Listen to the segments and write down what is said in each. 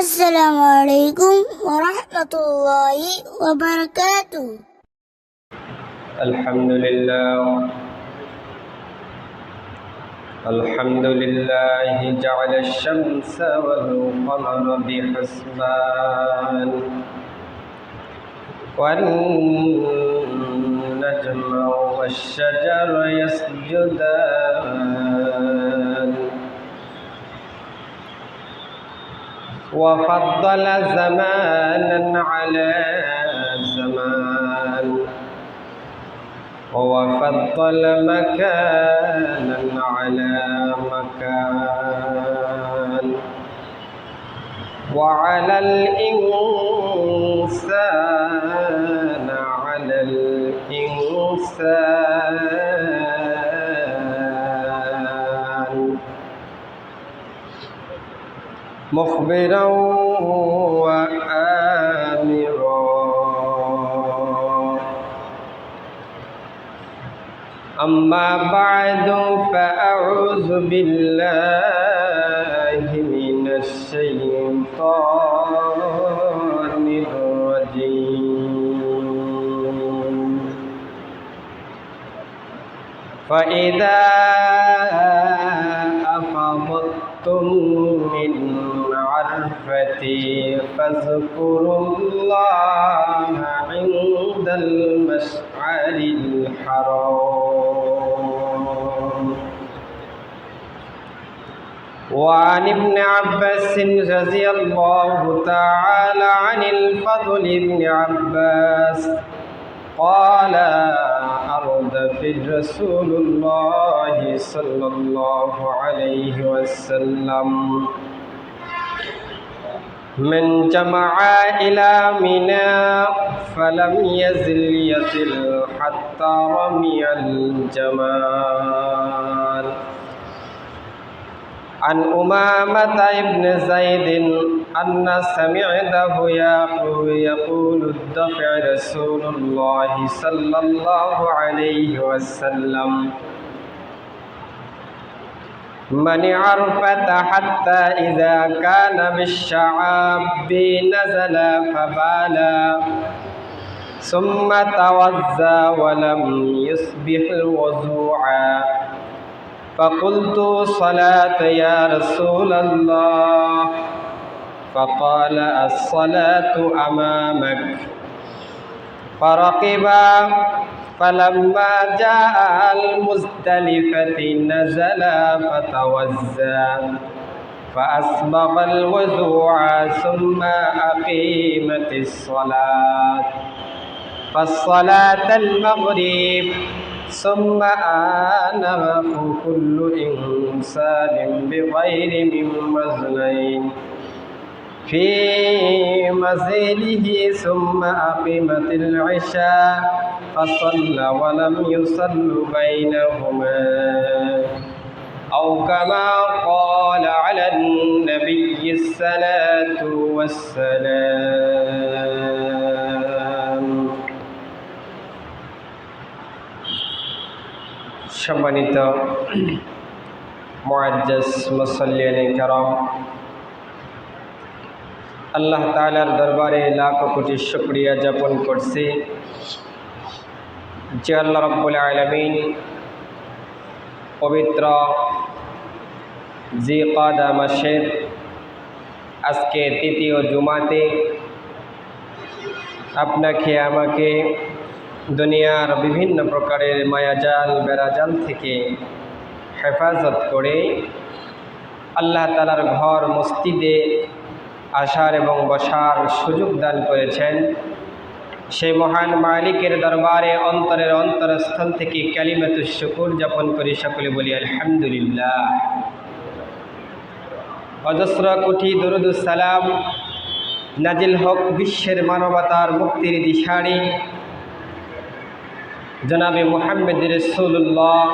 السلام عليكم ورحمة الله وبركاته. الحمد لله جعل الشمس والقمر بحسبان والنجم والشجر يسجدان وفضل زمانا على زمان وفضل مكانا على مكان وعلى الإنسان على الإنسان مخبرا وآمرا أما بعد فأعوذ بالله من الشيطان الرجيم فإذا أفضتم من عرفة فاذكروا الله عند المشعر الحرام وعن ابن عباس رضي الله تعالى عن الفضل بن عباس قال أردف رسول الله صلى الله عليه وسلم من جمع إلى منى فلم يزل يطل حتى رمي الجمال عن أمامة بن زيد أن سمعته يقول الدفع رسول الله صلى الله عليه وسلم من عرفة حتى إذا كان بالشعاب نزل فبالا ثم توزى ولم يصبح الوضوعا فقلت صلاة يا رسول الله فقال الصلاة أمامك فرقبا فلما جاء المزدلفة نزل فتوزى فأسبغ الوضوء ثم أقيمت الصلاة فالصلاة المغرب ثم آنف كل إنسان بغير من مزنين في مزيله ثم أقيمت العشاء فصلى ولم يصل بينهما أو كما قال على النبي الصلاة والسلام সম্মানিত মুআজ্জাজ মুসল্লিয়ানে কেরাম আল্লাহ তাআলার দরবারে লাখ কোটি শুকরিয়া জ্ঞাপন করছি যে আল্লাহ রাব্বুল আলামিন পবিত্র জিলকাদা মাসের আজকে তৃতীয় জুমাতে আপনাকে আমাকে দুনিয়ার বিভিন্ন প্রকারের মায়াজাল বেড়াজাল থেকে হেফাজত করে আল্লাহ তাআলার ঘর মসজিদে আসার এবং বসার সুযোগ দান করেছেন সেই মহান মালিকের দরবারে অন্তরের অন্তরস্থল থেকে কালিমাতুশ শুকর যাপন করি, সকলে বলি আলহামদুলিল্লাহ। অজস্র কোটি দরুদ ও সালাম নাজিল হক বিশ্বের মানবতার মুক্তির দিশারি জনাবে মুহাম্মদ রাসূলুল্লাহ,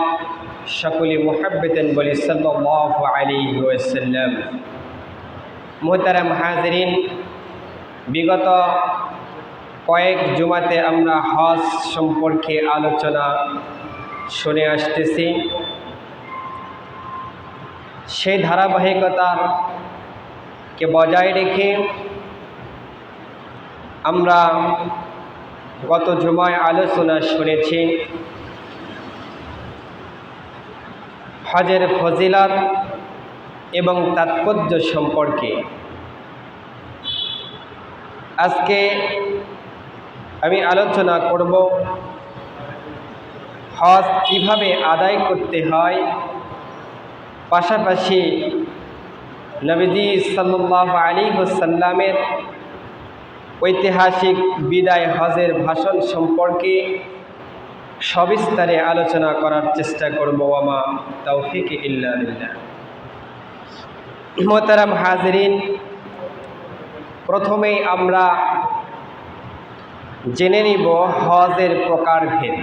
সকলে মুহাব্বতেন বলি সাল্লাল্লাহু আলাইহি ওয়াসাল্লাম। মুহতারাম হাজিরিন, বিগত কয়েক জুমাতে আমরা হজ সম্পর্কে আলোচনা শুনে আসতেছি। সেই ধারাবাহিকতার কে বজায় রেখে আমরা গত জুমায় আলোচনা শুনেছি হজের ফজিলত এবং তাৎপর্য সম্পর্কে। আজকে আমি আলোচনা করব হজ কিভাবে আদায় করতে হয়, পাশাপাশি নবীজি সাল্লাল্লাহু আলাইহি ওয়াসাল্লামের ঐতিহাসিক বিদায় হজের ভাষণ সম্পর্কে সবিস্তারে আলোচনা করার চেষ্টা করব। ওয়ামা তাওফিক ইল্লা বিল্লাহ। মোহতারাম হাজিরিন, প্রথমেই আমরা জেনে নিব হজের প্রকারভেদ।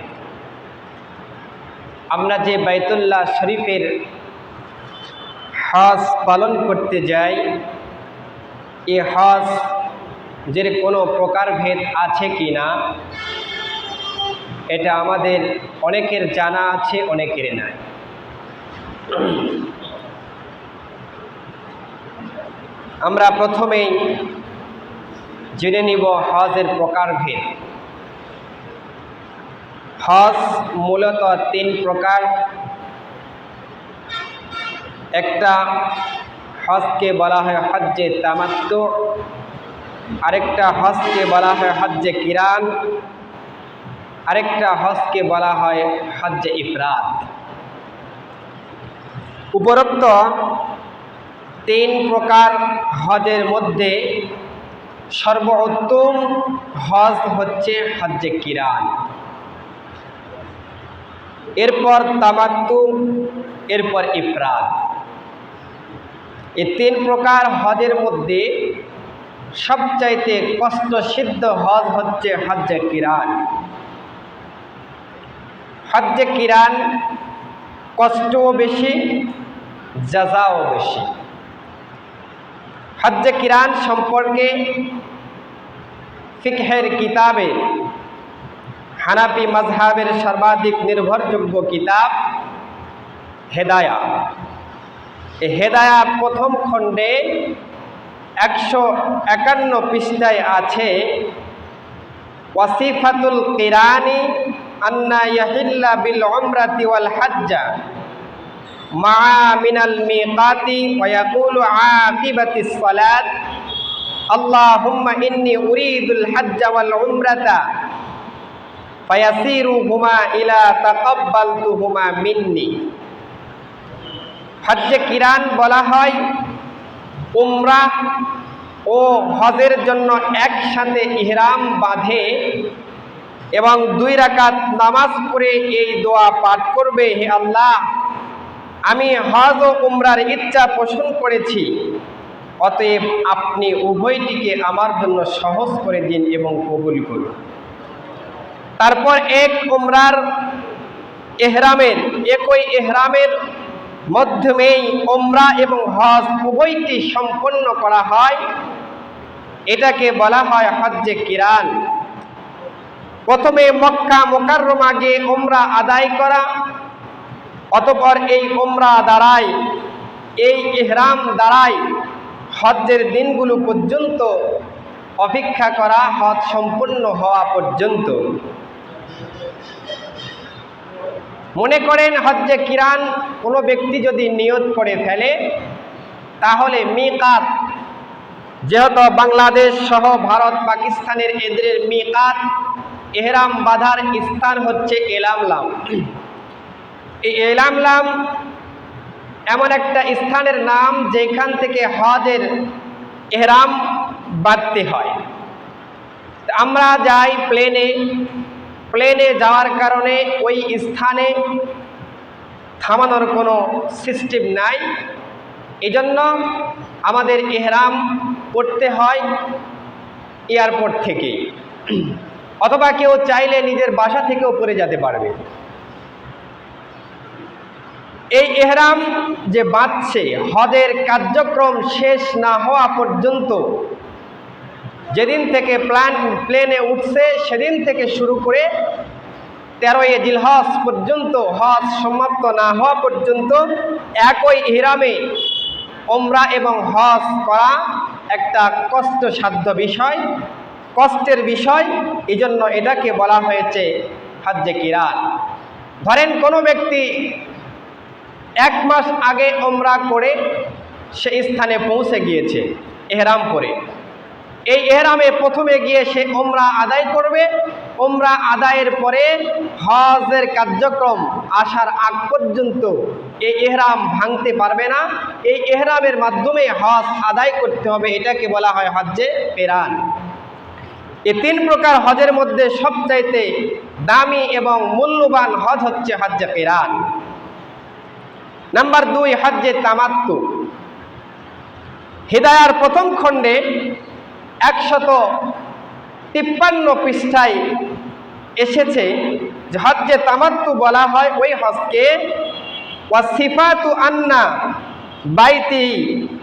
আমরা যে বাইতুল্লাহ শরীফের হজ পালন করতে যাই, এ হজ যের কোনো প্রকারভেদ আছে কি না এটা আমাদের অনেকের জানা আছে, অনেকের নাই। আমরা প্রথমেই জেনে নিব হজের প্রকারভেদ। হজ মূলত 3 প্রকার। একটা হজকে বলা হয় হজ্জে তামাত্তু, আরেকটা হজকে বলা হয় হজ্জে কিরান, আরেকটা হজকে বলা হয় হজ্জে ইফরাদ। উপরোক্ত 3 প্রকার হজের মধ্যে সর্বোত্তম হজ হচ্ছে হজ্জে কিরান, এরপর তামাত্তু, এরপর ইফরাদ। এই 3 প্রকার হজের মধ্যে সবচাইতে কষ্টসিদ্ধ হজ হচ্ছে হজ্জে কিরান। হজ্জে কিরান কষ্টও বেশি, জাযাও বেশি। হজ্জে কিরান সম্পর্কে ফিকহের কিতাবে হানাফি মাযহাবের সর্বাধিক নির্ভরযোগ্য কিতাব হেদায়া, এই হেদায়া প্রথম খণ্ডে 151 পৃষ্ঠায় আছে ওয়াসিফাতুল কিরানি আন্না ইয়াহিল্লা বিল উমরাতি ওয়াল হজ্জা মা মিনাল মিকাতি ওয়া ইয়াকুলু আকিবাতিস সালাত আল্লাহুম্মা ইন্নী উরিদুল হজ্জা ওয়াল উমরাতা ফায়াসিরুহুমা ইলা তাকাব্বালতুহুমা মিন্নি। হজ্জে কিরান বলা হয় উমরাহ ও হজের জন্য একসাথে ইহরাম বাঁধে এবং 2 রাকাত নামাজ পড়ে এই দোয়া পাঠ করবে, হে আল্লাহ, আমি হজ ও উমরার ইচ্ছা পোষণ করেছি, অতএব আপনি উভয়টিকে আমার জন্য সহজ করে দিন এবং কবুল করুন। তারপর এক উমরার ইহরামের একই ইহরামের মাধ্যমেই উমরা এবং হজ উভয়টি সম্পন্ন করা হয়, এটাকে বলা হয় হজ্জে কিরান। প্রথমে মক্কা মুকাররমা গিয়ে উমরা আদায় করা, অতঃপর এই উমরা দ্বারাই, এই ইহরাম দ্বারাই হজ্জের দিনগুলো পর্যন্ত অপেক্ষা করা, হজ সম্পূর্ণ হওয়া পর্যন্ত। মনে করেন হজ্জে কিরান কোনো ব্যক্তি যদি নিয়ত করে ফেলে, তাহলে মিকাত, যেহেতু বাংলাদেশ সহ ভারত পাকিস্তানের এদের মিকাত ইহরাম বাঁধার স্থান হচ্ছে এলামলাম। এই এলামলাম এমন একটা স্থানের নাম যেখান থেকে হজের ইহরাম বাঁধতে হয়। আমরা যাই প্লেনে যাওয়ার কারণে ওই স্থানে থামানোর কোনো সিস্টেম নাই, এজন্য আমাদের ইহরাম পড়তে হয় এয়ারপোর্ট থেকে, অথবা কেউ চাইলে নিজের বাসা থেকেও পরে যেতে পারবে। এই ইহরাম যে বাঁধছে হজের কার্যক্রম শেষ না হওয়া পর্যন্ত, যেদিন থেকে প্লেনে উঠছে সেদিন থেকে শুরু করে 13ই জিলহজ পর্যন্ত, হজ সমাপ্ত না হওয়া পর্যন্ত একই ইহরামে ওমরা এবং হজ করা একটা কষ্টসাধ্য বিষয়, কষ্টের বিষয়, এই জন্য এটাকে বলা হয়েছে হজ্জে কিরান। ধরেন কোনো ব্যক্তি 1 মাস আগে ওমরা করে সেই স্থানে পৌঁছে গিয়েছে এহরাম পরে। এই এহরামে প্রথমে গিয়ে সে ওমরা আদায় করবে। ওমরা আদায়ের পরে হজের কার্যক্রম আসার আগ পর্যন্ত এই এহরাম ভাঙতে পারবে না। এই এহরামের মাধ্যমে হজ আদায় করতে হবে, এটাকে বলা হয় হজ্জে কিরান। এই 3 প্রকার হজের মধ্যে সবচাইতে দামি এবং মূল্যবান হজ হচ্ছে হজ্জে কিরান। নাম্বার 2, হজ্জে তামাত্তু। হিদায়ার প্রথম খণ্ডে 153 পৃষ্ঠায় এসেছে যে হজ্জে তামাত্তু বলা হয় ওই হজকে ওয়াসিফাতু আন্না বাইতি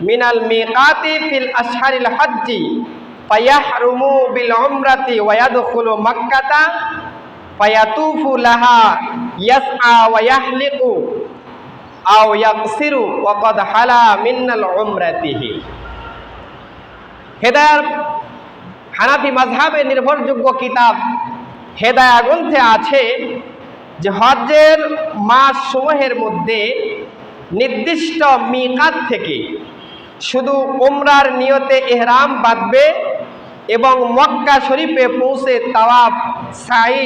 মিনাল মিকাতি ফিল আশহারিল হজ্জি ফায়াহরুমু বিল উমরাতি ওয়া ইয়াদখুলু মাক্কাতা ফায়াতুফু লাহা ইয়াসআ ওয়া ইয়াহলিকু আও ইয়াকসিরু ওয়া ক্বাদ হালা মিনাল উমরাতিহি। হেদায়াত হানাফি মাযহাবের নির্ভরযোগ্য কিতাব হেদায়া গ্রন্থে আছে যে হজ্জের মাস সমূহের মধ্যে নির্দিষ্ট মিকাত থেকে শুধু উমরার নিয়তে ইহরাম বাঁধবে এবং মক্কা শরীফে পৌঁছে তাওয়াফ, সাই,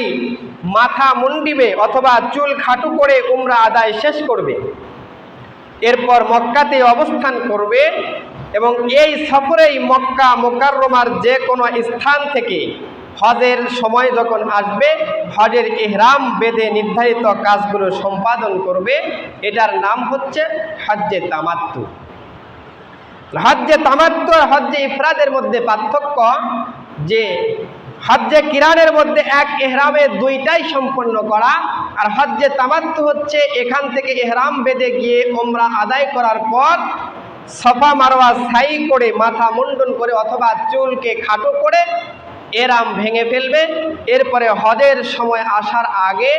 মাথা মুন্ডিবে অথবা চুল খাটু করে উমরা আদায় শেষ করবে। এরপর মক্কাতে অবস্থান করবে এবং এই সফরেই মক্কা মুকাররমার যে কোনো স্থান থেকে হজের সময় যখন আসবে হজের ইহরাম বেঁধে নির্ধারিত কাজগুলো সম্পাদন করবে। এটার নাম হচ্ছে হজ্জে তামাত্তু। হজ্জে তামাত্তু আর হজ্জে ইফরাদের মধ্যে পার্থক্য যে হজ্জে কিরানের মধ্যে এক ইহরামে 2টাই সম্পন্ন করা, আর হজ্জে তামাত্তু হচ্ছে এখান থেকে ইহরাম বেঁধে গিয়ে উমরা আদায় করার পর সফা মারওয়া সাই করে মাথা মুন্ডন করে অথবা চুলকে খাটো করে এহরাম ভেঙে ফেলবে। এরপরে হজের সময় আসার আগে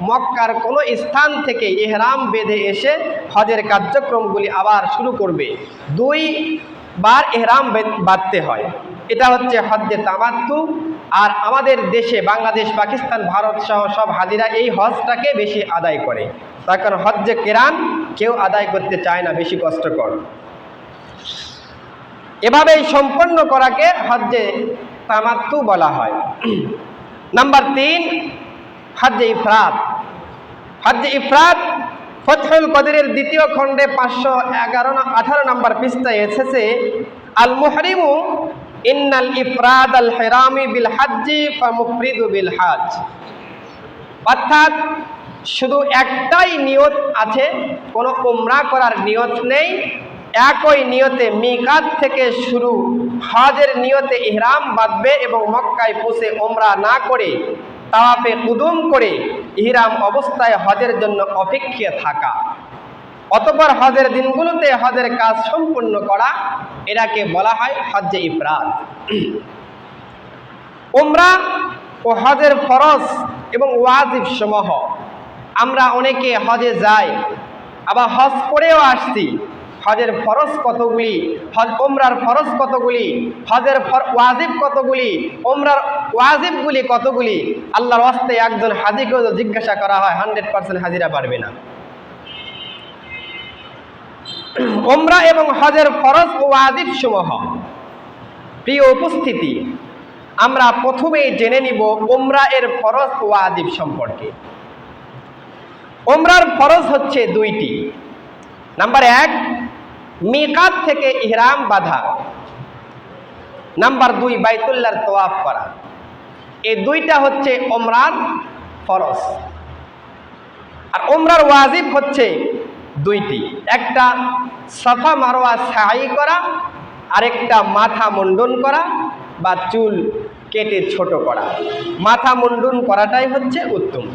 মক্কার কোনো স্থান থেকে ইহরাম বেঁধে এসে হজের কার্যক্রমগুলি আবার শুরু করবে। 2 বার ইহরাম বাঁধতে হয়। এটা হচ্ছে হজ্জে তামাত্তু। আর আমাদের দেশে বাংলাদেশ, পাকিস্তান, ভারত সহ সব হাজিরা এই হজটাকে বেশি আদায় করে, তার কারণ হজ্জে কিরান কেউ আদায় করতে চায় না, বেশি কষ্টকর। এভাবেই সম্পন্ন করাকে হজ্জে তামাত্তু বলা হয়। নাম্বার 3, হজ্জে ইফরাদ। হজ্জে ইফরাদ ফতহুল কদিরের 2য় খণ্ডে 518 নম্বর পৃষ্ঠায় এসেছে আল মুহরিমু ইন্নাল ইফরাদ আল হিরামি বিল হজ্জি ফামুফরিদু বিল হজ। অর্থাৎ শুধু একটাই নিয়ত আছে, কোনো উমরা করার নিয়ত নেই। একই নিয়তে মিকাত থেকে শুরু হজের নিয়তে ইহরাম বাঁধবে এবং মক্কায় পৌঁছে উমরা না করে তাওয়াফে কুদুম করে ইহরাম অবস্থায় হজের জন্য অপেক্ষা থাকা, অতঃপর হজের দিনগুলোতে হজের কাজ সম্পূর্ণ করা, এটাকে বলা হয় হজ্জে ইফরাদ। উমরা ও হজের ফরজ এবং ওয়াজিব সমূহ আমরা অনেকে হজে যাই, আবার হজ করেও আসছি। হজের ফরজ কতগুলি, উমরার ফরজ কতগুলি, হজের ওয়াজিব কতগুলি, উমরার ওয়াজিবগুলি কতগুলি, আল্লাহর ওয়াস্তে একজন হাজিকেও জিজ্ঞাসা করা হয় 100% হাজিরা পারবে না। উমরা এবং হজের ফরজ ও ওয়াজিব সমূহ। প্রিয় উপস্থিতি, আমরা প্রথমেই জেনে নিব উমরা এর ফরজ ও ওয়াজিব সম্পর্কে। উমরার ফরজ হচ্ছে 2টি। নাম্বার 1, মিকাত থেকে ইহরাম বাঁধা। নাম্বার 2, বাইতুল্লাহর তাওয়াফ করা। এই 2টা হচ্ছে উমরার ফরজ। আর উমরার ওয়াজিব হচ্ছে 2টি। একটা সাফা মারওয়া সাই করা, আরেকটা মাথা মুন্ডন করা বা চুল কেটে ছোট করা। মাথা মুন্ডন করাটাই হচ্ছে উত্তম।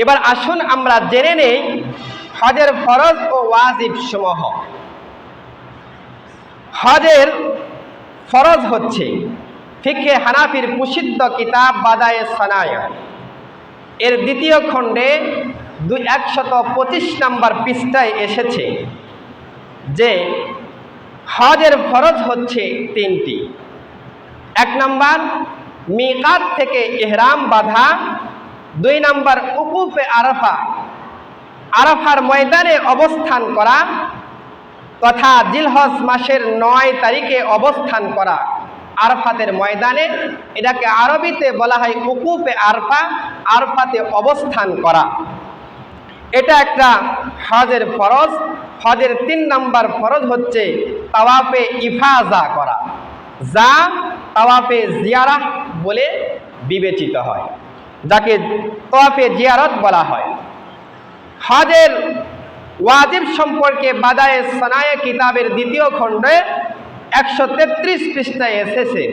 এবার আসুন আমরা জেনে নেই হজের ফরজ ও ওয়াজিব সমূহ। হজের ফরজ হচ্ছে ফিকহে হানাফির প্রসিদ্ধ কিতাব বাদায়ে সানায়া এর 2য় খণ্ডে 125 নম্বর পৃষ্ঠায় এসেছে যে হজের ফরজ হচ্ছে তিনটি। 1 নম্বর মিকাত থেকে ইহরাম বাঁধা, 2 নম্বর উকুফে আরাফা, আরাফার ময়দানে অবস্থান করা তথা জিলহজ মাসের 9 তারিখে অবস্থান করা আরাফাতের ময়দানে, এটাকে আরবিতে বলা হয় উকুফে আরফা, আরফাতে অবস্থান করা। এটা একটা হজের ফরজ। হজের 3 নম্বর ফরজ হচ্ছে তাওয়াফে ইফাজা করা, যা তাওয়াফে জিয়ারাহ বলে বিবেচিত হয়, যাকে তাওয়াফে জিয়ারত বলা হয়। হজের ওয়াজিব সম্পর্কে বাদায়ে সানায়ে কিতাবের 2য় খণ্ডে 133 পৃষ্ঠায় এসেছে,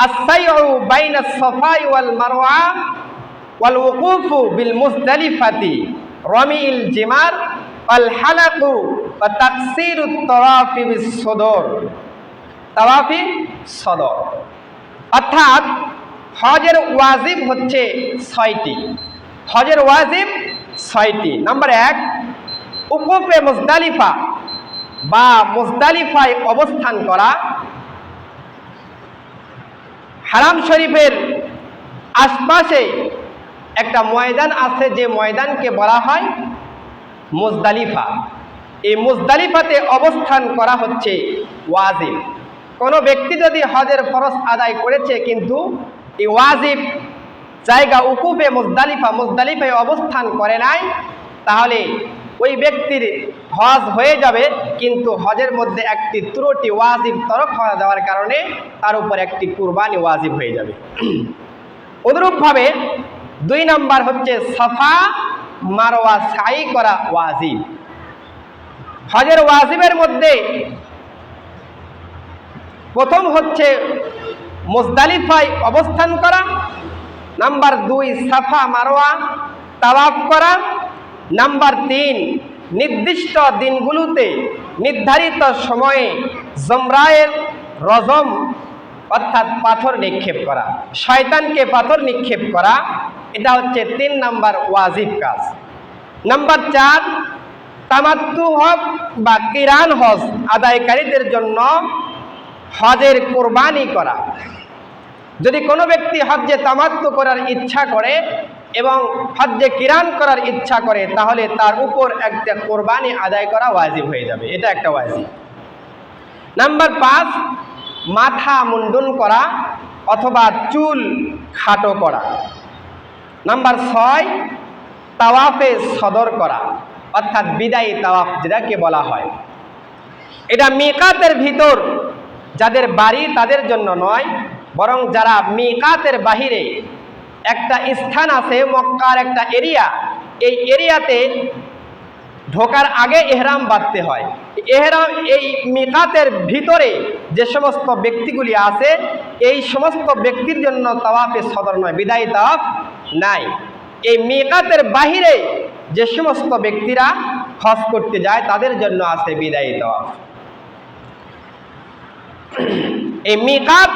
আস-সাইউ বাইনা সাফাই ওয়াল মারওয়া ওয়াল ওকুফু বিল মুজদালিফাতি রামিল জিমার ওয়াল হালাকু ওয়া তাকসিরুত তাওয়াফি বিস সদর, তাওয়াফি সদর। অর্থাৎ হজের ওয়াজিব হচ্ছে 6টি। হজের ওয়াজিব 6টি। নাম্বার 1 উকুফে মুজদালিফা বা মুজদালিফায় অবস্থান করা। হারাম শরীফের আশপাশে একটা ময়দান আছে, যে ময়দানকে বলা হয় মুজদালিফা। এই মুজদালিফাতে অবস্থান করা হচ্ছে ওয়াজিব। কোনো ব্যক্তি যদি হজের ফরজ আদায় করেছে কিন্তু এই ওয়াজিব জায়গা উকুফে মুজদালিফা, মুজদালিফায় অবস্থান করে নাই, তাহলে ওই ব্যক্তির হজ হয়ে যাবে, কিন্তু হজের মধ্যে একটি ত্রুটি ওয়াজিব তরক হয়ে যাওয়ার কারণে তার উপর একটি কুরবানি ওয়াজিব হয়ে যাবে। অনুরূপভাবে 2 নম্বর হচ্ছে সাফা মারওয়া সাই করা ওয়াজিব। হজের ওয়াজিবের মধ্যে প্রথম হচ্ছে মুজদালিফায় অবস্থান করা, নাম্বার 2 সাফা মারওয়া তাওয়াফ করা, নাম্বার 3 নির্দিষ্ট দিনগুলোতে নির্ধারিত সময়ে জমরায়ের রজম অর্থাৎ পাথর নিক্ষেপ করা, শয়তানকে পাথর নিক্ষেপ করা, এটা হচ্ছে 3 নম্বর ওয়াজিব কাজ। নাম্বার 4 তামাত্তু হজ বা কিরান হজ আদায়কারীদের জন্য হজের কোরবানি করা। যদি কোনো ব্যক্তি হজ্জে তামাত্তু করার ইচ্ছা করে এবং হজ্জে কিরান করার ইচ্ছা করে, তাহলে তার উপর একটা কোরবানি আদায় করা ওয়াজিব হয়ে যাবে, এটা একটা ওয়াজিব। নাম্বার 5 মাথা মুন্ডন করা অথবা চুল খাটো করা। নাম্বার 6 তাওয়াফে সদর করা, অর্থাৎ বিদায়ী তাওয়াফ যেটাকে বলা হয়। এটা মিকাতের ভিতর যাদের বাড়ি তাদের জন্য নয়, বরং যারা মিকাতের বাহিরে একটা স্থান আছে, মক্কার একটা এরিয়া, এই এরিয়াতে ঢোকার আগে ইহরাম বাঁধতে হয়। ইহরাম এই মিকাতের ভিতরে যে সমস্ত ব্যক্তিগুলি আছে, এই সমস্ত ব্যক্তির জন্য তাওয়াফে সদর নয়, বিদায়ী তাওয়াফ নাই। এই মিকাতের বাহিরে যে সমস্ত ব্যক্তিরা হজ করতে যায় তাদের জন্য আছে বিদায়ী তাওয়াফ। এই মিকাত,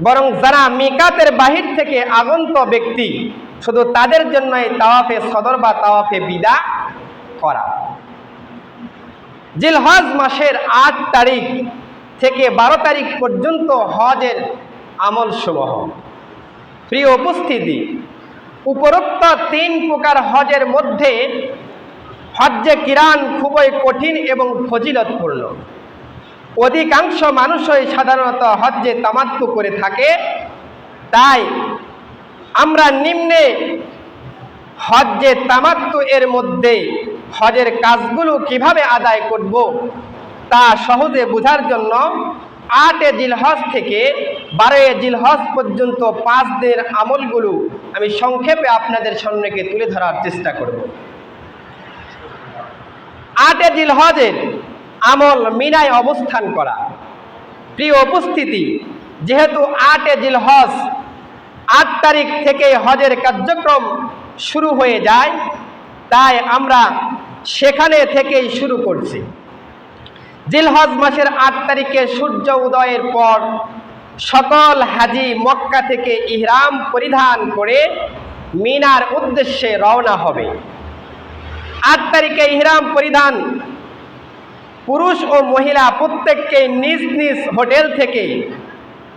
বরং যারা মিকাতের বাহির থেকে আগন্ত ব্যক্তি, শুধু তাদের জন্য এই তাওয়াফে সদর বা তাওয়াফে বিদা করা। জিলহজ মাসের 8 তারিখ থেকে 12 তারিখ পর্যন্ত হজের আমল সমূহ। প্রিয় উপস্থিতি, উপরোক্ত 3 প্রকার হজের মধ্যে হজ্জে কিরান খুবই কঠিন এবং ফজিলতপূর্ণ। অধিকাংশ মানুষই সাধারণত হজ্জে তামাত্তু করে থাকে। তাই আমরা নিম্নে হজ্জে তামাত্তু এর মধ্যে হজের কাজগুলো কিভাবে আদায় করব তা সহজে বোঝার জন্য 8 জিলহজ থেকে 12 জিলহজ পর্যন্ত 5 দিনের আমলগুলো আমি সংক্ষেপে আপনাদের সামনে তুলে ধরার চেষ্টা করব। 8 জিলহজের আমল মিনায় অবস্থান করা। প্রিয় উপস্থিতি, যেহেতু 8 জিলহজ 8 তারিখ থেকে হজের কার্যক্রম শুরু হয়ে যায়, তাই আমরা সেখানে থেকেই শুরু করছি। জিলহজ মাসের 8 তারিখে সূর্য উদয়ের পর সকল হাজি মক্কা থেকে ইহরাম পরিধান করে মিনার উদ্দেশ্যে রওনা হবে। 8 তারিখে ইহরাম পরিধান পুরুষ ও মহিলা প্রত্যেককে নিজ নিজ হোটেল থেকে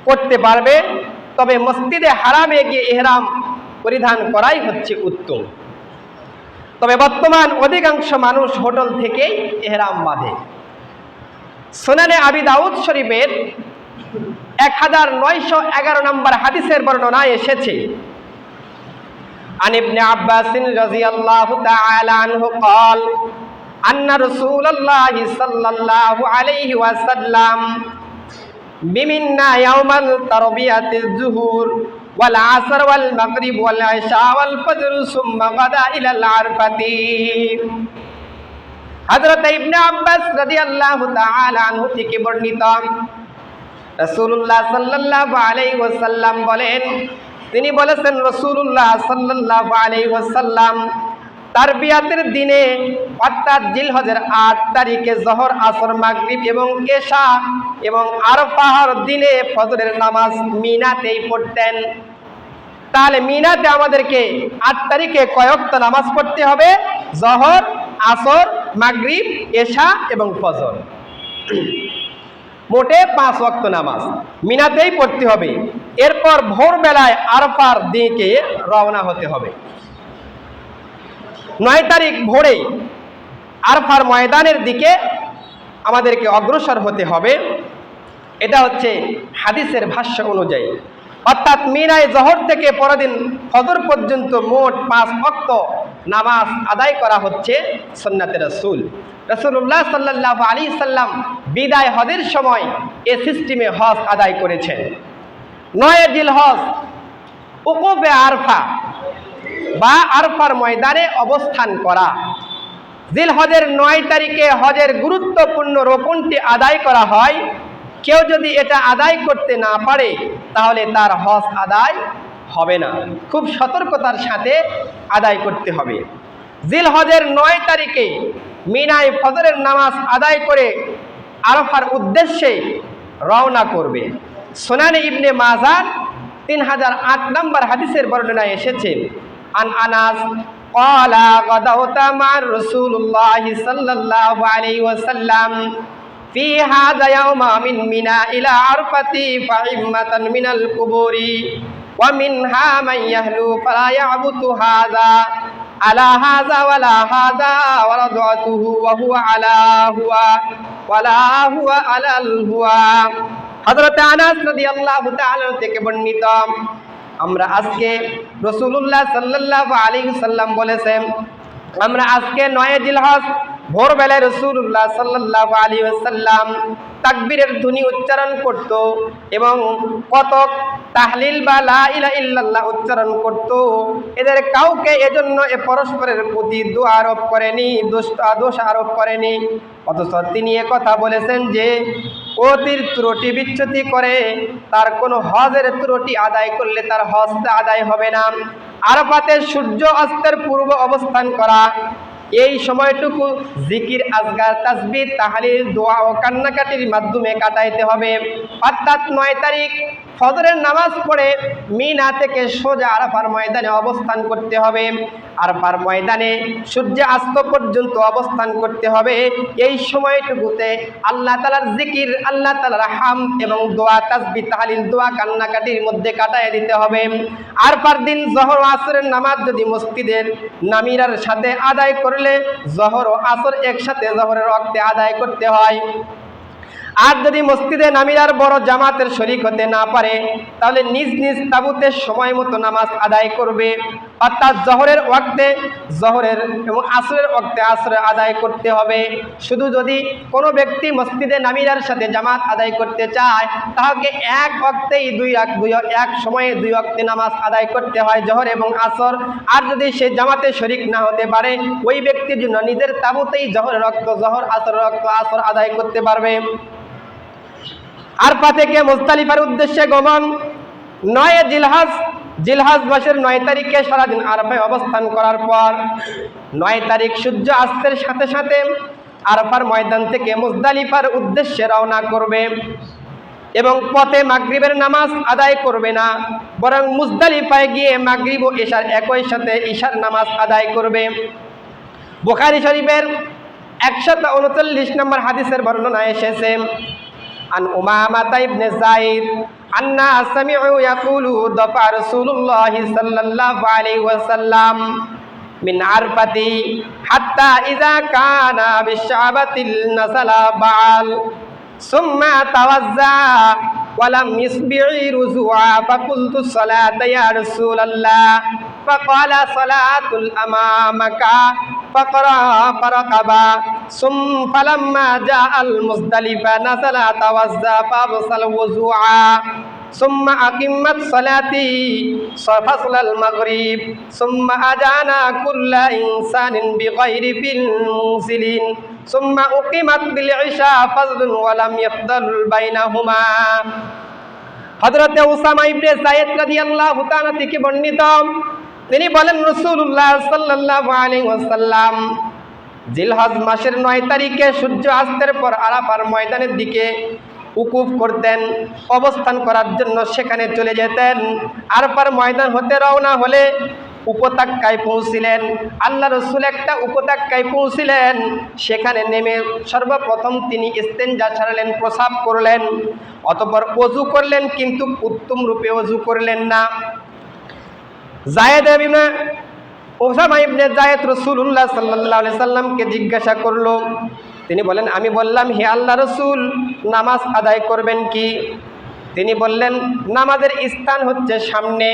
করতে পারবে, তবে মসজিদে হারামে গিয়ে ইহরাম পরিধান করাই হচ্ছে উত্তম। তবে বর্তমান অধিকাংশ মানুষ হোটেল থেকেই ইহরাম বাঁধে। সুনানে আবি দাউদ শরীফের 1911 নম্বর হাদিসের বর্ণনায় এসেছে, আন ইবনে আব্বাস রাদিয়াল্লাহু তাআলা আনহু قال আন্না রাসূলুল্লাহ সাল্লাল্লাহু আলাইহি ওয়াসাল্লাম বিমিন্না ইয়াওমাল তারবিয়াতিজ যুহুর ওয়াল আসর ওয়াল মাগরিব ওয়াল ইশা ওয়াল ফজর সুম্মা গাদা ইলাল আরফাতি। হযরত ইবনে আব্বাস রাদিয়াল্লাহু তাআলা আনহু থেকে বর্ণিত, রাসূলুল্লাহ সাল্লাল্লাহু আলাইহি ওয়াসাল্লাম বলেন, তিনি বলেছেন, রাসূলুল্লাহ সাল্লাল্লাহু আলাইহি ওয়াসাল্লাম তারবিয়াতের দিনে অর্থাৎ জিলহজের 8 তারিখে জোহর, আসর, মাগরিব এবং এশা এবং আরফার দিনে ফজরের নামাজ মিনাতেই পড়তেন। তাহলে মিনাতে আমাদেরকে 8 তারিখে কয় ওয়াক্ত নামাজ পড়তে হবে? জোহর, আসর, মাগরিব, এশা এবং ফজর, মোটে 5 ওয়াক্ত নামাজ মিনাতেই পড়তে হবে। এরপর ভোরবেলায় আরফার দিকে রওনা হতে হবে। 9 তারিখ ভোরে আরফার ময়দানের দিকে আমাদেরকে অগ্রসর হতে হবে। এটা হচ্ছে হাদিসের ভাষ্য অনুযায়ী। অর্থাৎ মিনায় জোহর থেকে পরদিন ফজর পর্যন্ত মোট 5 ওয়াক্ত নামাজ আদায় করা হচ্ছে সুন্নাতে রাসূল। রাসূলুল্লাহ সাল্লাল্লাহু আলাইহি সাল্লাম বিদায় হজের সময় এ সিস্টেমে হজ আদায় করেছেন। 9 জিলহজ উকুফে আরফা বা আরফার ময়দানে অবস্থান করা। জিলহজের 9 তারিখে হজের গুরুত্বপূর্ণ রোকনটি আদায় করা হয়। কেউ যদি এটা আদায় করতে না পারে তাহলে তার হজ আদায় হবে না। খুব সতর্কতার সাথে আদায় করতে হবে। জিলহজের 9 তারিখে মিনায় ফজরের নামাজ আদায় করে আরফার উদ্দেশ্যে রওনা করবে। সুনানে ইবনে মাজাহ 3008 নম্বর হাদিসের বর্ণনায় এসেছে, আন আনাস قال غدوت مع رسول الله صلى الله عليه وسلم في هذا يوم من منى إلى عرفة فعمة من القبور ومنها من يهلو فلا يعبد هذا على هذا ولا هذا ورضعته وهو على هو ولا هو على الهوى। হযরত আনাস রাদিয়াল্লাহু তাআলা থেকে বর্ণিত, আমরা আজকে রাসূলুল্লাহ সাল্লাল্লাহু আলাইহি ওয়াসাল্লাম বলেছেন, আমরা আজকে 9 জিলহজ ভোরবেলায় রাসূলুল্লাহ সাল্লাল্লাহু আলাইহি ওয়াসাল্লাম তাকবীরের ধ্বনি উচ্চারণ করত এবং কতক তাহলিল বা লা ইলাহা ইল্লাল্লাহ উচ্চারণ করত। এদের কাউকে এজন্য পরস্পরের প্রতি দোয়া আরোপ করেনি, দোষ আরোপ করেনি। অথচ তিনি কথা বলেছেন যে অতির ত্রুটি বিচ্যুতি করে তার কোনো হজের ত্রুটি আদায় করলে তার হজটা আদায় হবে না। আরাফাতে সূর্য অস্তের পূর্ব অবস্থান করা, এই সময়টুকু জিকির, আজগার, তাসবিহ, তাহলিল, দোয়া ও কান্নাকাটির মাধ্যমে কাটাইতে হবে। অর্থাৎ 9 তারিখ ফজরের নামাজ পড়ে মিনা থেকে সোজা আরাফার ময়দানে অবস্থান করতে হবে। আরাফার ময়দানে সূর্য অস্ত পর্যন্ত অবস্থান করতে হবে। এই সময়টুকুতে আল্লাহ তাআলার জিকির, আল্লাহ তাআলার হামদ এবং দোয়া, তাসবিহ, তাহলিল, দোয়া, কান্নাকাটির মধ্যে কাটায় দিতে হবে। আরাফার দিন জোহর ও আসরের নামাজ যদি মসজিদের নামিরার সাথে আদায় করলে জোহর ও আসর একসাথে জোহরের ওয়াক্তে আদায় করতে হয়। আর যদি মসজিদে নামিরার বড় জামাতের শরীক হতে না পারে তাহলে নিজ নিজ তাবুতে সময় মতো নামাজ আদায় করবে। অর্থাৎ জোহরের ওয়াক্তে জোহরের এবং আসরের ওয়াক্তে আসরের আদায় করতে হবে। শুধু যদি কোনো ব্যক্তি মসজিদে নামিরার সাথে জামাত আদায় করতে চায় তাহলে এক ওয়াক্তেই এক সময়ে 2 ওয়াক্তে নামাজ আদায় করতে হয়, জোহর এবং আসর। আর যদি সে জামাতে শরীক না হতে পারে ওই ব্যক্তির জন্য নিজের তাবুতেই জোহরের ওয়াক্ত জোহর, আসরের ওয়াক্ত আসর আদায় করতে পারবে। আরফা থেকে মুজদালিফার উদ্দেশ্যে গমন। 9 জিলহজ মাসের 9 তারিখে সারাদিন আরফায় অবস্থান করার পর 9 তারিখ সূর্য অস্তের সাথে সাথে আরফার ময়দান থেকে মুজদালিফার উদ্দেশ্যে রওনা করবে এবং পথে মাগরিবের নামাজ আদায় করবে না, বরং মুজদালিফায় গিয়ে মাগরিব ও ইশার একই সাথে ইশার নামাজ আদায় করবে। বুখারী শরীফের 139 নম্বর হাদিসের বর্ণনা এসেছে, আন উমামা ইবনে যায়েদ আন্না সামিউ ইয়াকুলু দাফা রাসূলুল্লাহ সাল্লাল্লাহু আলাইহি ওয়াসাল্লাম মিন আরফাতি হাত্তা ইযা কানা বিশআবাতিল নাসালা বাল সুম্মা তাওয়াজ্জা ওয়ালাম ইসবি'i রুজুআ ফাকুলতু সালাতা ইয়া রাসূলাল্লাহ ফাকালা সালাতুল আমামাকা ফাকরা ফারাকাবা ফালাম্মা জাআল মুজদালিফা নাসালা তাওয়াজ্জা ফাবসাল ওযুআ সুম্মা আকিম্মাত সালাতি ফাসলাল মাগরিব সুম্মা আজানা কুল্লা ইনসানিন বিগাইরি ফিল মুসলিন সুম্মা উকিমাত বিল ইশা ফাজলুন ওয়া লাম ইয়াফদাল বাইনাহুমা। হযরত উসামা ইবনে যায়েদ রাদিয়াল্লাহু তাআলা থেকে বর্ণিত, তিনি বলেন রাসূলুল্লাহ সাল্লাল্লাহু আলাইহি ওয়াসাল্লাম জিলহজ মাসের 9 তারিখে সূর্য অস্তের পর আরাফার ময়দানের দিকে উকুফ করতেন, অবস্থান করার জন্য সেখানে চলে যেতেন। আরাফার ময়দান হতে রওনা হলে উপত্যকায় পৌঁছিলেন। আল্লাহ রসুল একটা উপত্যকায় পৌঁছিলেন, সেখানে নেমে সর্বপ্রথম তিনি ইস্তেঞ্জা ছাড়লেন, প্রসাব করলেন, অতঃপর ওযু করলেন, কিন্তু উত্তম রূপে ওযু করলেন না। উসামা ইবনে যায়েদ রাসূলুল্লাহ সাল্লাল্লাহু আলাইহি সাল্লামকে জিজ্ঞাসা করলো, তিনি বলেন, আমি বললাম, হে আল্লাহ রসুল, নামাজ আদায় করবেন কি? তিনি বললেন, নামাজের স্থান হচ্ছে সামনে।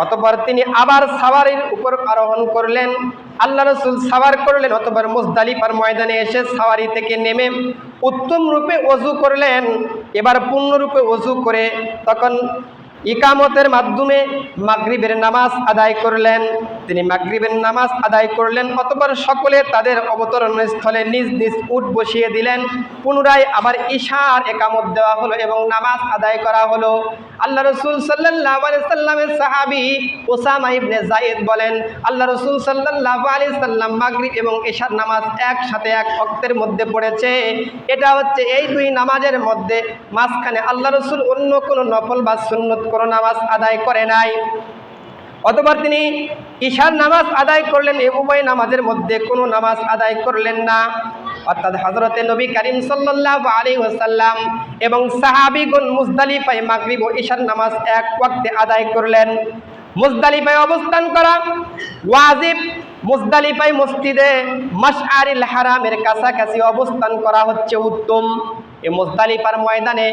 অতঃপর তিনি আবার সাওয়ারির উপর আরোহণ করলেন। আল্লাহ রসুল সাওয়ার করলেন, অতঃপর মুজদালিফার ময়দানে এসে সাওয়ারি থেকে নেমে উত্তম রূপে ওযু করলেন। এবার পূর্ণরূপে ওযু করে তখন ইকামতের মাধ্যমে মাগরিবের নামাজ আদায় করলেন। তিনি মাগরিবের নামাজ আদায় করলেন, অতঃপর সকলে তাদের অবতরণ স্থলে নিজ নিজ উট বসিয়ে দিলেন। পুনরায় আবার ইশার একামত দেওয়া হলো এবং নামাজ আদায় করা হলো। আল্লাহ রসুল সাল্লাল্লাহু আলাইহি সাল্লামের সাহাবী উসামা ইবনে যায়েদ বলেন, আল্লাহ রসুল সাল্লাল্লাহু আলাইহি সাল্লাম মাগরিব এবং ইশার নামাজ একসাথে এক ওয়াক্তের মধ্যে পড়েছে। এটা হচ্ছে এই দুই নামাজের মধ্যে মাঝখানে আল্লাহ রসুল অন্য কোনো নফল বা সুন্নত কোনো নামাজ আদায় করে নাই। অতঃপর তিনি ইশার নামাজ আদায় করলেন, এই উভয় নামাজের মধ্যে কোনো নামাজ আদায় করলেন না। অর্থাৎ হযরতে নবী করিম সাল্লাল্লাহু আলাইহি ওয়াসাল্লাম এবং সাহাবীগণ মুজদালিফায় মাগরিব ও ইশার নামাজ এক ওয়াক্তে আদায় করলেন। মুজদালিফায় অবস্থান করা ওয়াজিব। মুজদালিফায় মসজিদে মাশআরিল হারামের কাছাকাছি অবস্থান করা হচ্ছে উত্তম। এই মুজদালিফার ময়দানে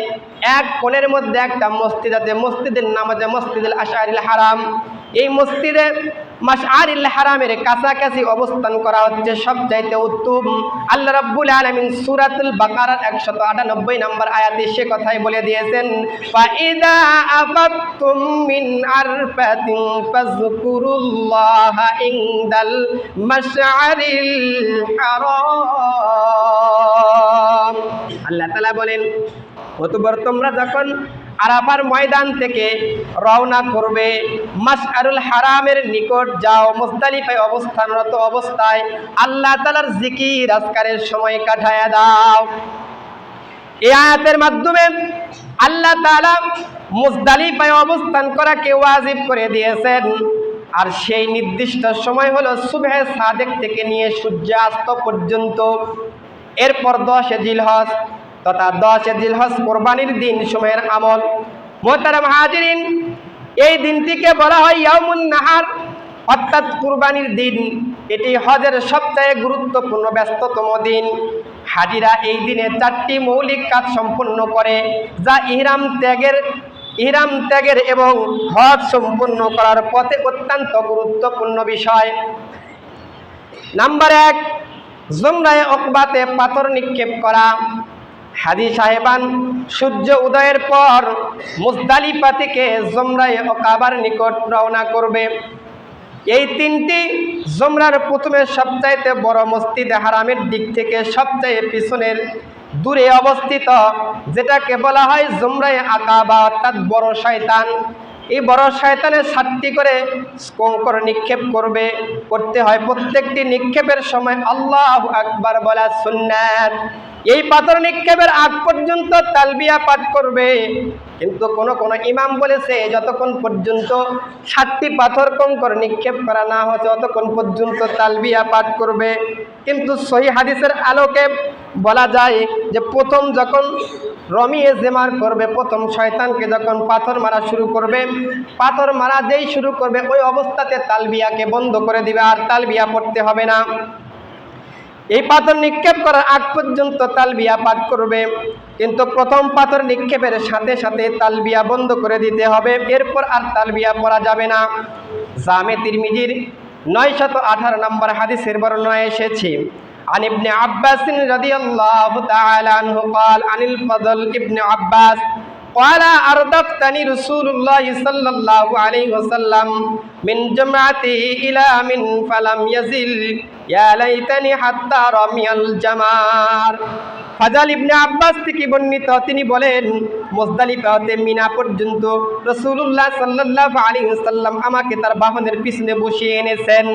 এক কোণের মধ্যে একটা মসজিদ আছে, মসজিদের নাম আছে মসজিদুল আশআরিল হারাম। এই মসজিদে মাশআরিল হারামের কাছাকাছি অবস্থান করা হচ্ছে সবচাইতে উত্তম। আল্লাহ রাব্বুল আলামিন সূরাতুল বাকারার 198 নম্বর আয়াতে সে কথাই বলে দিয়েছেন, ফাইদা আফাতুম মিন আরফাতিন ফাযকুরুল্লাহা ইনদাল মাশআরিল হারাম। আল্লাহ তাআলা বলেন, অতঃপর তোমরা যখন আরাফার ময়দান থেকে রওনা করবে, মাশআরুল হারামের নিকট যাও, মুজদালিফায় অবস্থানরত অবস্থায় আল্লাহ তাআলার জিকির আজকারের সময় কাটায়া দাও। এই আয়াতের মাধ্যমে আল্লাহ তাআলা মুজদালিফায় অবস্থান করাকে ওয়াজিব করে দিয়েছেন। আর সেই নির্দিষ্ট সময় হলো সুবহে সাদেক থেকে নিয়ে সূর্যাস্ত পর্যন্ত। এরপর 10 জিলহজ তথা 10 জিলহজ কোরবানির দিন সময়ের আমল। মোহতারাম হাজিরিন, এই দিনটিকে বলা হয় ইয়াউমুন নাহার, অর্থাৎ কুরবানির দিন। এটি হজের সবচেয়ে গুরুত্বপূর্ণ ব্যস্ততম দিন। হাজিরা এই দিনে 4টি মৌলিক কাজ সম্পন্ন করে, যা ইহরাম ত্যাগের এবং হজ সম্পন্ন করার পথে অত্যন্ত গুরুত্বপূর্ণ বিষয়। নাম্বার 1, জমরায়ে ওকবাতে পাথর নিক্ষেপ করা। হাজী সাহেবান সূর্য উদয়ের পর মুজদালিফা থেকে জমরায়ে ওকাবার নিকট রওনা করবে। এই 3টি জমরার প্রথমে সবচাইতে বড় মসজিদে হারামের দিক থেকে সবচেয়ে পিছনের দূরে অবস্থিত, যেটাকে বলা হয় জমরায়ে আকাবা, অর্থাৎ বড় শয়তান। এই বড় শয়তানের 7টি করে কঙ্কর নিক্ষেপ করতে হয়। প্রত্যেকটি নিক্ষেপের সময় আল্লাহু আকবার বলা সুন্নাত। এই পাথর নিক্ষেপের আগ পর্যন্ত তালবিয়া পাঠ করবে। কিন্তু কোন ইমাম বলেছে যতক্ষণ পর্যন্ত 7টি পাথর কঙ্কর নিক্ষেপ করা না হচ্ছে ততক্ষণ পর্যন্ত তালবিয়া পাঠ করবে। কিন্তু সহিহ হাদিসের আলোকে বলা যায় যে প্রথম যখন রমিয়ে জেমার করবে, প্রথম শয়তানকে যখন পাথর মারা শুরু করবে, পাথর মারা যেই শুরু করবে ওই অবস্থাতে তালবিয়াকে বন্ধ করে দিবে, আর তালবিয়া পড়তে হবে না। এই পাথর নিক্ষেপ করার আগ পর্যন্ত তালবিয়া পাঠ করবে, কিন্তু প্রথম পাথর নিক্ষেপের সাথে সাথে তালবিয়া বন্ধ করে দিতে হবে, এরপর আর তালবিয়া পড়া যাবে না। জামে তিরমিজির 918 নম্বর হাদিসের বর্ণনায় এসেছে, عن ابن عباس رضي الله تعالى عنه قال عن الفضل ابن عباس قال أردفتني رسول الله صلى الله عليه وسلم من جمعتي إلى من فلم يزل يا ليتني حتى رمي الجمار। ফাজাল ইবনে আব্বাস থেকে বর্ণিত, তিনি বলেন মুজদালিফা হতে মিনা পর্যন্ত রাসূলুল্লাহ সাল্লাল্লাহু আলাইহি ওয়াসাল্লাম আমাকে তার বাহনের পিছনে বসিয়ে এনেছেন।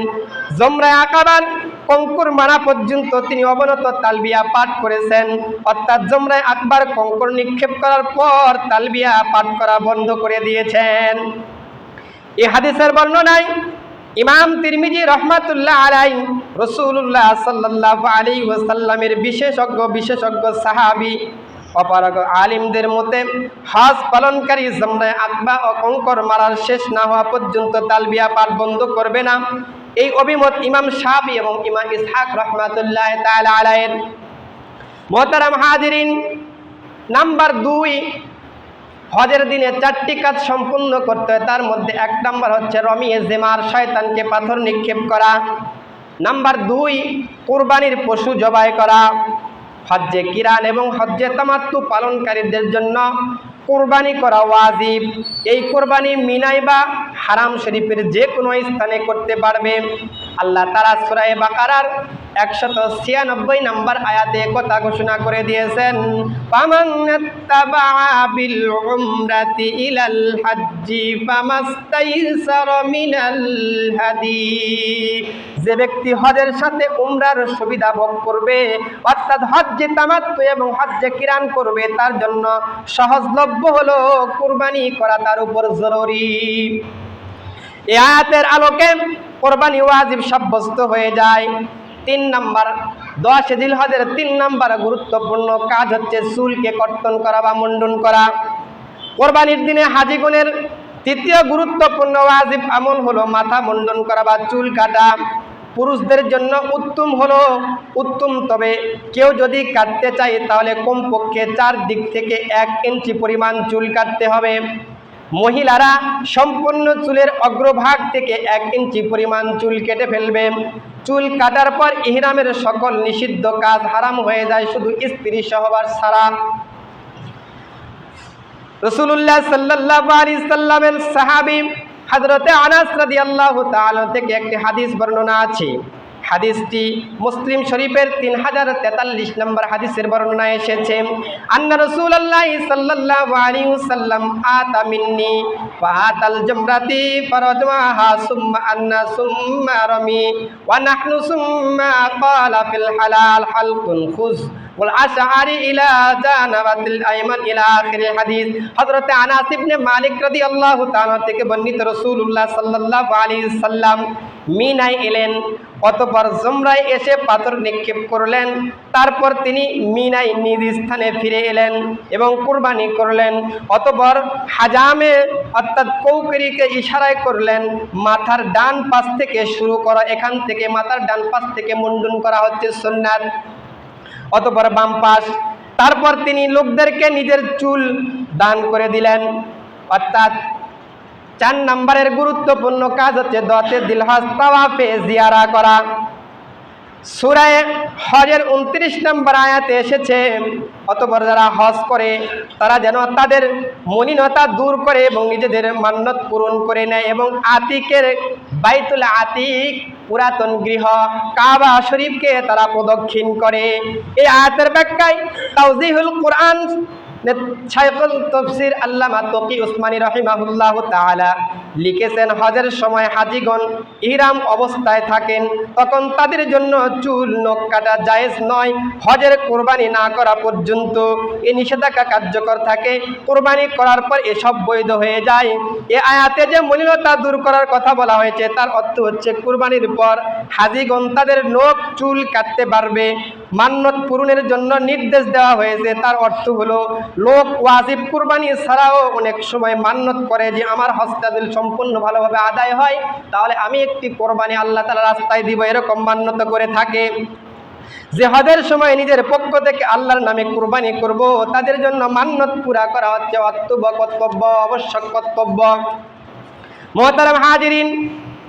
জমরায়ে আকাবার কঙ্কর মারা পর্যন্ত তিনি অবনত তালবিয়া পাঠ করেছেন, অর্থাৎ জমরায়ে আকবার কঙ্কর নিক্ষেপ করার পর তালবিয়া পাঠ করা বন্ধ করে দিয়েছেন। এই হাদিসের বর্ণনায় ইমাম তিরমিজি রহমাতুল্লাহ আলাইহি রাসূলুল্লাহ সাল্লাল্লাহু আলাইহি ওয়াসাল্লামের বিশেষজ্ঞ সাহাবী অপারগ আলিমদের মতে হজ পালনকারী জমরায়ে আকবার ও কঙ্কর মারার শেষ না হওয়া পর্যন্ত তালবিয়া পাঠ বন্ধ করবে না, এই অভিমত ইমাম শাফি এবং ইমাম ইসহাক রহমাতুল্লাহ তাআলা আলাইহির। মুহতারাম হাজিরিন, নাম্বার 2, হজের দিনে 4টি কাজ সম্পূর্ণ করতে হয়, তার মধ্যে 1 নাম্বার হচ্ছে রমিয়ে জেমার, শয়তানকে পাথর নিক্ষেপ করা। নাম্বার 2, কুরবানির পশু জবাই করা। হজ্জে কিরান এবং হজ্জে তামাত্তু পালনকারীদের জন্য কুরবানি করা ওয়াজিব। এই কুরবানি মিনায় বা হারাম শরীফের যে কোনো স্থানে করতে পারবে। আল্লাহ তাআলা সূরা বাকারার 196 নম্বর আয়াতে কথা ঘোষণা করে দিয়েছেন, ফামান ইত্তাবাআ বিল উমরাতি ইলাল হাজ্জি ফামাস্তাইসারা মিনাল হাদি। যে ব্যক্তি হজের সাথে উমরার সুবিধা ভোগ করবে, অর্থাৎ হজ্জে তামাত্তু এবং হজ্জে কিরান করবে, তার জন্য সহজলভ্য হলো কুরবানি করা তার উপর জরুরি। এই আয়াতের আলোকে কুরবানি ওয়াজিব সাব্যস্ত হয়ে যায়। 3 নাম্বার, 10 জিলহজের 3 নাম্বার গুরুত্বপূর্ণ কাজ হচ্ছে চুলকে কর্তন করা বা মুন্ডন করা। কুরবানির দিনে হাজিগণের 3য় গুরুত্বপূর্ণ ওয়াজিব আমল হলো মাথা মুন্ডন করা বা চুল কাটা। পুরুষদের জন্য উত্তম, তবে কেউ যদি কাটতে চায় তাহলে কমপক্ষে 4 দিক থেকে 1 ইঞ্চি পরিমাণ চুল কাটতে হবে। মহিলারা সম্পূর্ণ চুলের অগ্রভাগ থেকে 1 ইঞ্চি পরিমাণ চুল কেটে ফেলবে। চুল কাটার পর ইহরামের সকল নিষিদ্ধ কাজ হারাম হয়ে যায়, শুধু স্ত্রী সহবাস ছাড়া। রাসূলুল্লাহ সাল্লাল্লাহু আলাইহি সাল্লামের সাহাবী হযরতে আনাস রাদিয়াল্লাহু তাআলা থেকে একটি হাদিস বর্ণনা আছে। হাদিসটি মুসলিম শরীফের 3043 নম্বর হাদিসের বর্ণনা এসেছে, আন্না রাসূলুল্লাহ সাল্লাল্লাহু আলাইহি ওয়াসাল্লাম আতা মিন্নি ফাতাল জামরাতি ফারাজমাহা সুম্মা আন্না সুম্মা রামি ওয়া নাহনু সুম্মা ক্বালা ফিল হালাল হালকুন খুজ ওয়াল আশআরি ইলা জানাবাতিল আইমান ইলা আখিরিল হাদিস। হযরতে আনাস ইবনে মালিক রাদিয়াল্লাহু তাআলা থেকে বর্ণিত, রাসূলুল্লাহ সাল্লাল্লাহু আলাইহি সাল্লাম মিনায় এলেন, অতঃপর জমরায় এসে পাথর নিক্ষেপ করলেন। তারপর তিনি মিনায় নিজ স্থানে ফিরে এলেন এবং কুরবানি করলেন। অতঃপর হাজামে অর্থাৎ কৌকরিকে ইশারায় করলেন, মাথার ডান পাশ থেকে শুরু করা, এখান থেকে মাথার ডান পাশ থেকে মুন্ডন করা হচ্ছে সুন্নাত, অতঃপর বাম পাশ। তারপর তিনি লোকদেরকে নিজের চুল দান করে দিলেন। অর্থাৎ 4 নম্বরের গুরুত্বপূর্ণ কাজ হচ্ছে 10 জিলহজ তাওয়াফে জিয়ারা করা। সূরা হজের 29 নম্বর আয়াতে এসেছে, অতঃপর যারা হজ করে তারা যেন তাদের মলিনতা দূর করে এবং নিজেদের মান্যত পূরণ করে নেয় এবং আতিকের বাইতুল আতিক পুরাতন গৃহ কাবা শরীফকে তারা প্রদক্ষিণ করে। এই আয়াতের ব্যাখ্যায় তাওজিহুল কুরআন শাইখুল তাফসীর আল্লামা তকি উসমানী রাহিমাহুল্লাহু তাআলা লিখেছেন, হজের সময় হাজিগণ ইহরাম অবস্থায় থাকেন, তখন তাদের জন্য চুল নখ কাটা জায়েজ নয় হজের কোরবানি না করা পর্যন্ত। এই নিষেধাজ্ঞা কার্যকর থাকে, কোরবানি করার পর এসব বৈধ হয়ে যায়। এ আয়াতে যে মলিনতা দূর করার কথা বলা হয়েছে তার অর্থ হচ্ছে কোরবানির পর হাজিগণ তাদের নখ চুল কাটতে পারবে। মান্নত পূরণের জন্য নির্দেশ দেওয়া হয়েছে, তার অর্থ হলো লোক ওয়াজিব কুরবানি ছাড়াও অনেক সময় মান্নত করে যে আমার হজটা যদি সম্পূর্ণ ভালোভাবে আদায় হয় তাহলে আমি একটি কোরবানি আল্লাহ তাআলার রাস্তায় দিব, এরকম মান্নত করে থাকে। যে হজের সময় নিজের পক্ষ থেকে আল্লাহর নামে কুরবানি করব তাদের জন্য মান্নত পুরা করা হচ্ছে অত্যব কর্তব্য, আবশ্যক কর্তব্য। মুহতারাম হাজিরিন,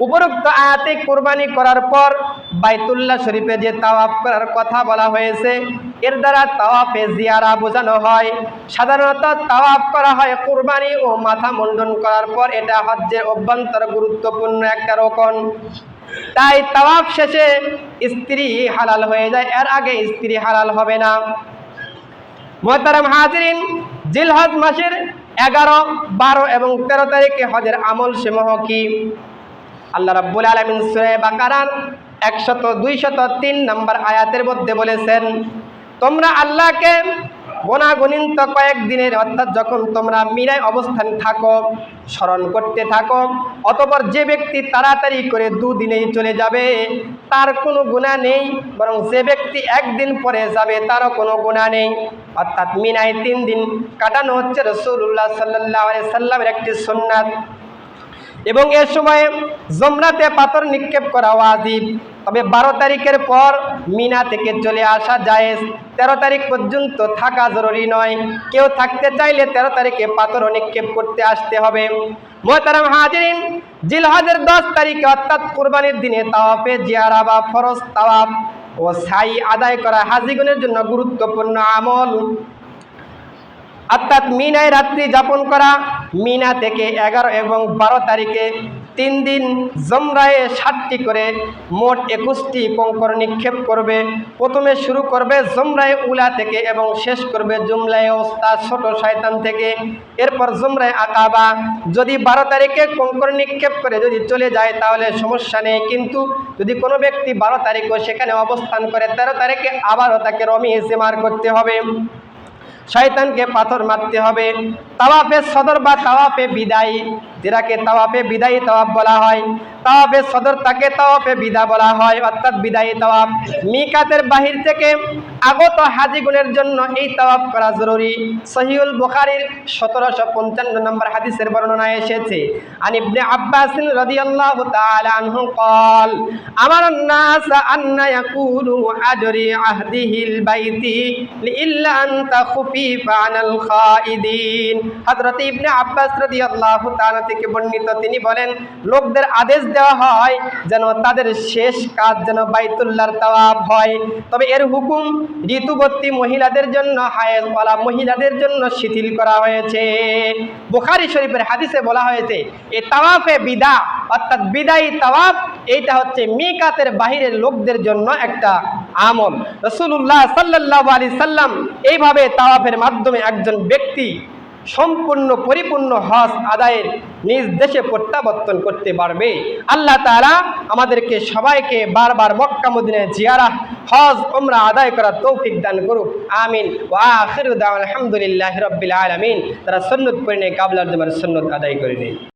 উপরোক্ত আয়াতে কুরবানি করার পর বাইতুল্লাহ শরীফে যে তাওয়াফ করার কথা বলা হয়েছে এর দ্বারা তাওয়াফে জিয়ারা বোঝানো হয়। সাধারণত তাওয়াফ করা হয় কুরবানি ও মাথা মুন্ডন করার পর, এটা হজ্জের অভ্যন্তর গুরুত্বপূর্ণ একটা রকম। তাই তাওয়াফ শেষে স্ত্রী হালাল হয়ে যায়, এর আগে স্ত্রী হালাল হবে না। মুহতারাম হাজিরিন, জিলহজ মাসের 11, 12 এবং 13 তারিখে হজের আমল সমূহ কি? আল্লাহ রাব্বুল আলামিন সূরা বাকারার 100-203 নম্বর আয়াতের মধ্যে বলেছেন, তোমরা আল্লাহকে গুনাগুনিত কয়েকদিনের অর্থাৎ যখন তোমরা মিনায় অবস্থান থাকো স্মরণ করতে থাকো, অতঃপর যে ব্যক্তি তাড়াতাড়ি করে 2 দিনেই চলে যাবে তার কোনো গুনাহ নেই, বরং যে ব্যক্তি 1 দিন পরে যাবে তারও কোনো গুনাহ নেই। অর্থাৎ মিনায় 3 দিন কাটানো হচ্ছে রাসূলুল্লাহ সাল্লাল্লাহু আলাইহি সাল্লামের একটি সুন্নাত। এবং এ সময়ে জমরাতে পাথর নিক্ষেপ করা ওয়াজিব। তবে 12 তারিখের পর মিনা থেকে চলে আসা জায়েজ, 13 তারিখ পর্যন্ত থাকা জরুরি নয়। কেউ থাকতে চাইলে 13 তারিখে পাথর নিক্ষেপ করতে আসতে হবে। মুহতারাম হাজিরিন, জিলহজের 10 তারিখে অর্থাৎ কুরবানির দিনে তাওয়াফে জিয়ারা বা ফরজ তাওয়াফ ও সাই আদায় করা হাজিগণের জন্য গুরুত্বপূর্ণ আমল। অর্থাৎ মিনায় রাত্রি যাপন করা। মিনা থেকে 11 এবং 12 তারিখে 3 দিন জমরায়ে 7টি করে মোট 21টি কঙ্কর নিক্ষেপ করবে। প্রথমে শুরু করবে জমরায়ে উলা থেকে এবং শেষ করবে জুমলায়ে ওস্তা ছোট শয়তান থেকে, এরপর জমরায়ে আকাবা। যদি 12 তারিখে কঙ্কর নিক্ষেপ করে যদি চলে যায় তাহলে সমস্যা নেই, কিন্তু যদি কোনো ব্যক্তি 12 তারিখও সেখানে অবস্থান করে 13 তারিখে আবারও তাকে রমি ইস্তেমার করতে হবে, শয়তানকে পাথর মারতে হবে। তাওয়াফে সদর বা তাওয়াফে বিদায়ী, যেটাকে তাওয়াফে বিদায়ী তাওয়াফ বলা হয়, তাওয়াফে সদর তাকে তাওয়াফে বিদা বলা হয়, অর্থাৎ বিদায়ী তাওয়াফ। মিকাতের বাহির থেকে আগত হাজিগণের জন্য এই তাওয়াফ করা জরুরি। সহিহুল বুখারীর 1755 নম্বর হাদিসের বর্ণনা এসেছে, আন ইবনে আব্বাস রাদিয়াল্লাহু তাআলা আনহু قال আমারুন নাস আন্না ইয়াকুলু আজরি আহদিহিল বাইতি ইল্লা আন তাখফিফা আনাল খাইদিন। হযরত ইবনে আব্বাস রাদিয়াল্লাহু তাআলা থেকে বর্ণিত, তিনি বলেন, লোকদের আদেশ দেওয়া হয় যেন তাদের শেষ কাজ যেন বাইতুল্লাহর তাওয়াফ হয়, তবে এর হুকুম ঋতুবতী মহিলাদের জন্য, হায়েজওয়ালা মহিলাদের জন্য শিথিল করা হয়েছে। বুখারী শরীফের হাদিসে বলা হয়েছে এই তাওয়াফে বিদা অর্থাৎ বিদায়ী তাওয়াফ এইটা হচ্ছে মিকাতের বাহিরের লোকদের জন্য একটা আমল। রাসূলুল্লাহ সাল্লাল্লাহু আলাইহি সাল্লাম এইভাবে তাওয়াফের মাধ্যমে একজন ব্যক্তি সম্পূর্ণ পরিপূর্ণ হজ আদায়ের নিজ দেশে প্রত্যাবর্তন করতে পারবে। আল্লাহ তাআলা আমাদেরকে সবাইকে বারবার মক্কা মদিনায় জিয়ারা, হজ, উমরা আদায় করার তৌফিক দান করুক, আমিন। ওয়া আখিরু দাওয়ানা আলহামদুলিল্লাহি রাব্বিল আলামিন। তারা সুন্নাত পড়ে কাবলার জমার সুন্নাত আদায় করে নেই।